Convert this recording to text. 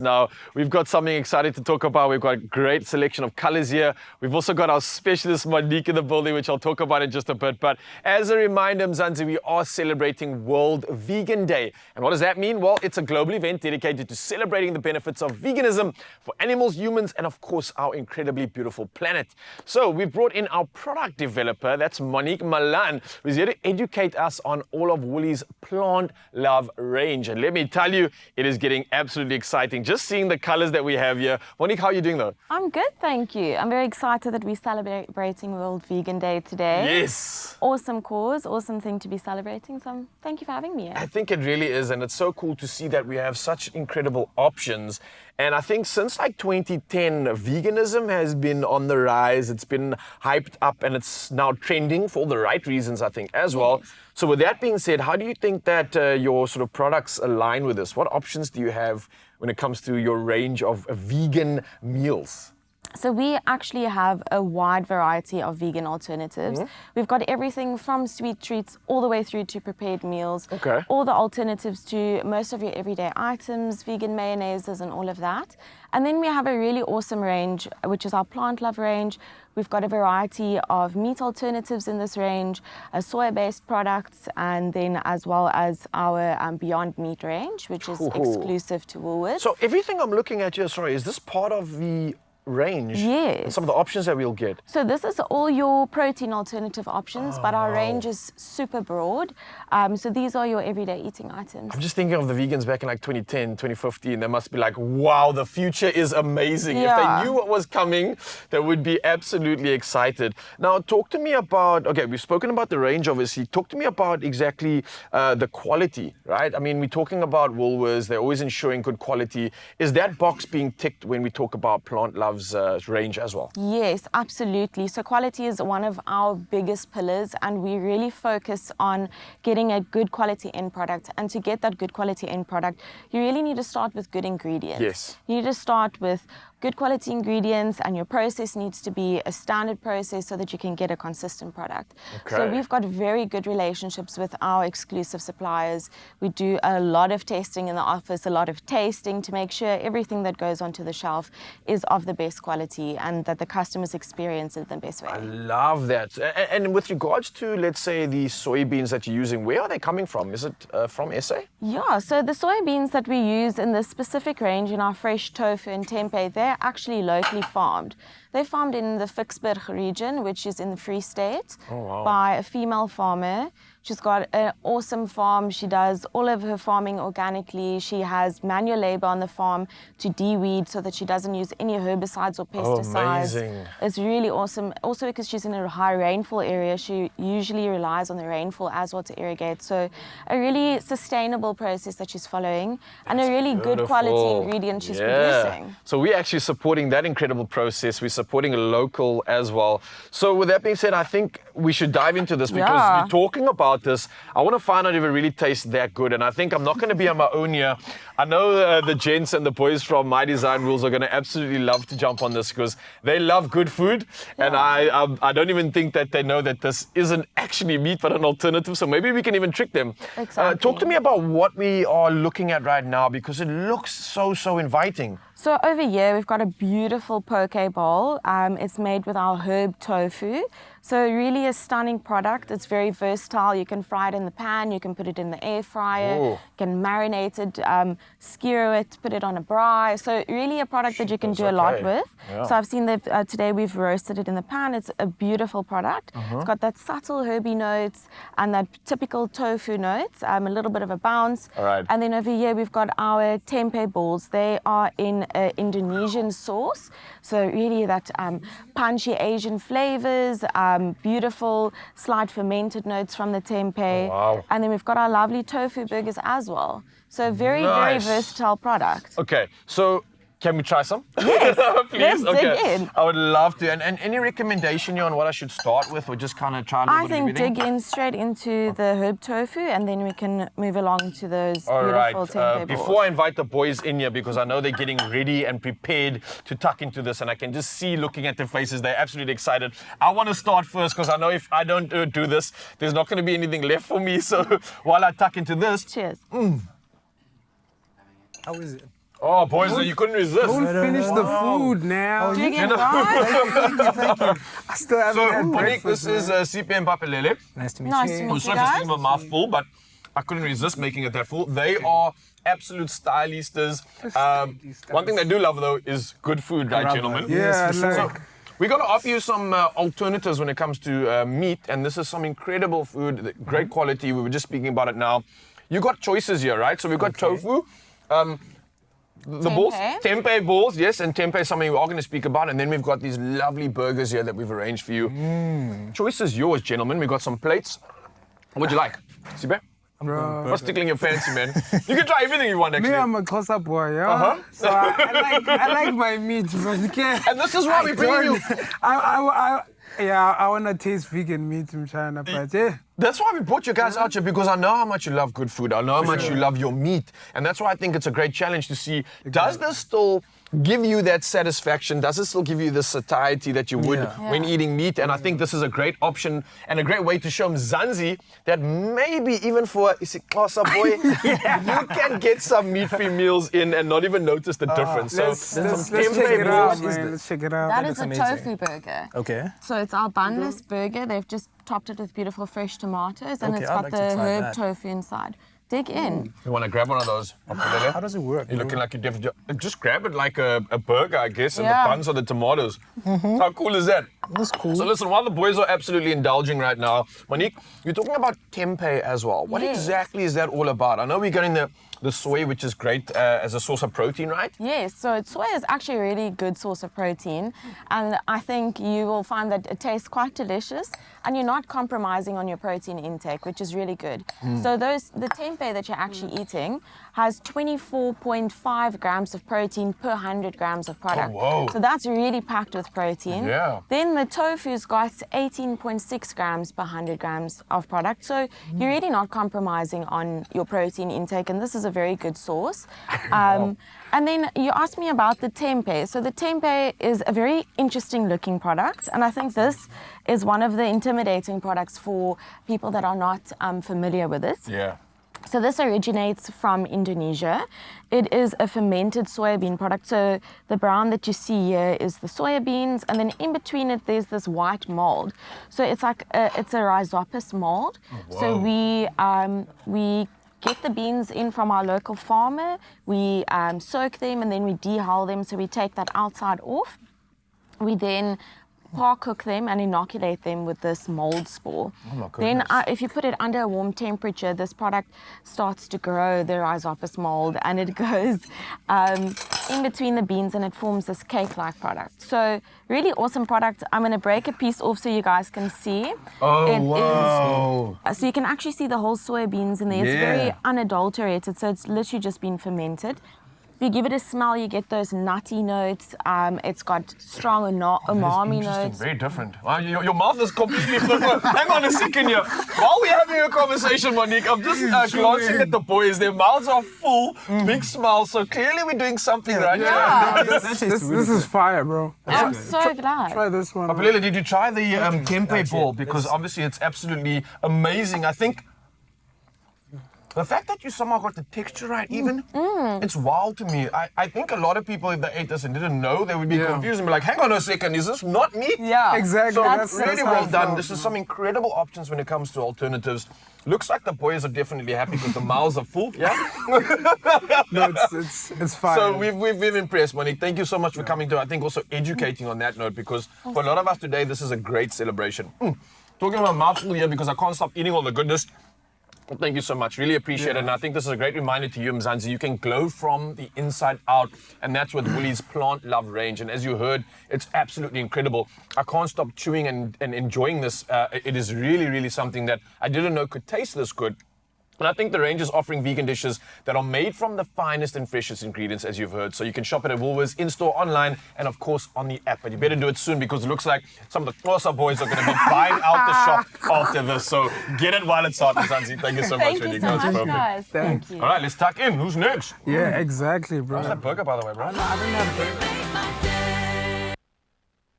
Now, we've got something exciting to talk about. We've got a great selection of colors here. We've also got our specialist Monique in the building, which I'll talk about in just a bit. But as a reminder, Mzansi, we are celebrating World Vegan Day. And what does that mean? Well, it's a global event dedicated to celebrating the benefits of veganism for animals, humans, and of course, our incredibly beautiful planet. So we've brought in our product developer, that's Monique Malan, who's here to educate us on all of Woolies' PlantLove range. And let me tell you, it is getting absolutely exciting. Just seeing the colors that we have here. Monique, how are you doing though? I'm good, thank you. I'm very excited that we're celebrating World Vegan Day today. Yes. Awesome cause, awesome thing to be celebrating. So thank you for having me here. I think it really is, and it's so cool to see that we have such incredible options. And I think since like 2010, veganism has been on the rise. It's been hyped up and it's now trending for all the right reasons, I think, as well. So with that being said, how do you think that your sort of products align with this? What options do you have when it comes to your range of vegan meals? So we actually have a wide variety of vegan alternatives. We've got everything from sweet treats all the way through to prepared meals. Okay. All the alternatives to most of your everyday items, vegan mayonnaises and all of that. And then we have a really awesome range, which is our PlantLove range. We've got a variety of meat alternatives in this range, soya-based products, and then as well as our Beyond Meat range, which is exclusive to Woolworths. So everything I'm looking at here, sorry, is this part of the range? Yes. And some of the options that we'll get? So this is all your protein alternative options, but our range is super broad. So these are your everyday eating items. I'm just thinking of the vegans back in like 2010, 2015. They must be like, wow, the future is amazing. Yeah. If they knew what was coming, they would be absolutely excited. Now, talk to me about, okay, we've spoken about the range, obviously. Talk to me about exactly the quality, right? I mean, we're talking about Woolworths. They're always ensuring good quality. Is that box being ticked when we talk about PlantLove's range as well? Yes, absolutely. So quality is one of our biggest pillars, and we really focus on getting a good quality end product. And to get that good quality end product, you really need to start with good ingredients. Yes. You need to start with good quality ingredients, and your process needs to be a standard process so that you can get a consistent product. Okay. So we've got very good relationships with our exclusive suppliers. We do a lot of testing in the office, a lot of tasting to make sure everything that goes onto the shelf is of the best quality and that the customers experience it the best way. I love that. And with regards to, let's say, the soybeans that you're using, where are they coming from? Is it from SA? Yeah, so the soybeans that we use in this specific range in our fresh tofu and tempeh, they're actually locally farmed. They're farmed in the Vicksburg region, which is in the Free State, by a female farmer. She's got an awesome farm. She does all of her farming organically. She has manual labor on the farm to de-weed so that she doesn't use any herbicides or pesticides. Amazing. It's really awesome. Also, because she's in a high rainfall area, she usually relies on the rainfall as well to irrigate. So a really sustainable process that she's following, and a really good quality ingredient she's producing. So we're actually supporting that incredible process. We're supporting a local as well. So with that being said, I think we should dive into this because we're talking about this. I want to find out if it really tastes that good, and I think I'm not going to be on my own here. I know the gents and the boys from My Design Rules are going to absolutely love to jump on this because they love good food, and I don't even think that they know that this isn't actually meat but an alternative, so maybe we can even trick them. Exactly. Talk to me about what we are looking at right now because it looks so inviting. So over here, we've got a beautiful poke bowl. It's made with our herb tofu. So really a stunning product. It's very versatile. You can fry it in the pan, you can put it in the air fryer, you can marinate it, skewer it, put it on a braai. So really a product that you can do a lot with. Yeah. So I've seen that today we've roasted it in the pan. It's a beautiful product. It's got that subtle herby notes and that typical tofu notes, a little bit of a bounce. All right. And then over here we've got our tempeh balls. They are in Indonesian sauce. So really that punchy Asian flavors, beautiful slight fermented notes from the tempeh. And then we've got our lovely tofu burgers as well. So very versatile product. Okay, so can we try some? Yes, Please? let's dig in. I would love to. And any recommendation here on what I should start with or just kind of try a little I bit think of everything? dig in straight into the herb tofu, and then we can move along to those All right. beautiful tempeh balls. Before I invite the boys in here, because I know they're getting ready and prepared to tuck into this, and I can just see looking at their faces, they're absolutely excited. I want to start first because I know if I don't do this, there's not going to be anything left for me. So while I tuck into this, Cheers. How is it? Oh, boys, you couldn't resist. Don't finish the food now. Do you get right? Thank you. I still haven't So, had Monique, breakfast. this is CPM Papelele. Nice to meet Nice you. to I'm meet you sorry for guys. sticking my mouth full, but I couldn't resist making it that full. They are absolute stylistas. One thing they do love, though, is good food, right, gentlemen? Yeah, for sure. like, We're going to offer you some alternatives when it comes to meat, and this is some incredible food, great quality. We were just speaking about it now. You got choices here, right? So we've got tofu, the balls, tempeh balls, yes, and tempeh is something we are going to speak about, and then we've got these lovely burgers here that we've arranged for you. Choice is yours, gentlemen. We've got some plates. What'd you like? Sibe? bro. What's tickling your fancy, man? You can try everything you want, actually. Me, I'm a Xhosa boy, yeah. So I like my meat, bro. You can't. And this is why we bring you. I wanna taste vegan meat from China, but yeah. That's why we brought you guys out here, because I know how much you love good food. I know how much you love your meat. And that's why I think it's a great challenge to see, does this still give you that satisfaction? Does it still give you the satiety that you would when eating meat? And I think this is a great option and a great way to show Mzansi that maybe even for a Xhosa boy, you can get some meat-free meals in and not even notice the difference. Let's check tempeh it out, balls. man. Let's check it out. That is a amazing. tofu burger. Okay. So it's our bunless burger. They've just topped it with beautiful fresh tomatoes, and Okay, it's I'd got like to the try herb that. tofu inside. Dig in. You want to grab one of those? How does it work? You're looking like you just grab it like a burger, I guess, and Yeah. the buns are the tomatoes. How cool is that? That's cool. So listen, while the boys are absolutely indulging right now, Monique, you're talking about tempeh as well. What Yes. exactly is that all about? I know we're getting the soy, which is great as a source of protein, right? Yes, so soy is actually a really good source of protein, and I think you will find that it tastes quite delicious, and you're not compromising on your protein intake, which is really good. So the tempeh that you're actually eating has 24.5 grams of protein per 100 grams of product. whoa. So that's really packed with protein. Yeah. Then the tofu's got 18.6 grams per 100 grams of product. So you're really not compromising on your protein intake, and this is a very good source. And then you asked me about the tempeh. So the tempeh is a very interesting looking product, and I think this is one of the intimidating products for people that are not familiar with it. Yeah. So this originates from Indonesia. It is a fermented soybean product. So the brown that you see here is the soybeans, and then in between it there's this white mold. So it's like it's a rhizopus mold. So we get the beans in from our local farmer. We soak them and then we dehull them. So we take that outside off. We then cook them and inoculate them with this mold spore. Then if you put it under a warm temperature, this product starts to grow the rhizopus mold, and it goes in between the beans and it forms this cake-like product. So really awesome product. I'm going to break a piece off so you guys can see. So you can actually see the whole soybeans in there. It's very unadulterated, so it's literally just been fermented. If you give it a smell, you get those nutty notes. It's got strong umami notes. Very different. Your mouth is completely flipped. Hang on a second here. While we're having a conversation, Monique, I'm just glancing at the boys. Their mouths are full, big smiles. So clearly we're doing something right. Yeah. This is fire, bro. I'm so glad. Try this one. Papelele, did you try the tempeh ball? Because obviously it's absolutely amazing. I think the fact that you somehow got the texture right even, it's wild to me. I think a lot of people, if they ate this and didn't know, they would be confused and be like, hang on a second, is this not meat? Yeah. Exactly. So That's really how well it done. felt. This is some incredible options when it comes to alternatives. Looks like the boys are definitely happy because the mouths are full. Yeah. No, it's fire. So we've impressed, Monique. Thank you so much for coming to, I think, also educating on that note, because for a lot of us today, this is a great celebration. Talking about mouthful here because I can't stop eating all the goodness. Well, thank you so much. Really appreciate it. And I think this is a great reminder to you, Mzansi. You can glow from the inside out. And that's with Woolies' PlantLove range. And as you heard, it's absolutely incredible. I can't stop chewing and enjoying this. It is really, really something that I didn't know could taste this good. And I think the range is offering vegan dishes that are made from the finest and freshest ingredients, as you've heard. So you can shop it at Woolworths, in-store, online, and of course on the app. But you better do it soon because it looks like some of the Xhosa boys are going to be buying out the shop after this. So get it while it's hot, Mzansi. Thank you so much. Thank you so much, guys. Thank you. All right, let's tuck in. Who's next? Yeah, exactly, bro. How's that burger, by the way, bro? I didn't have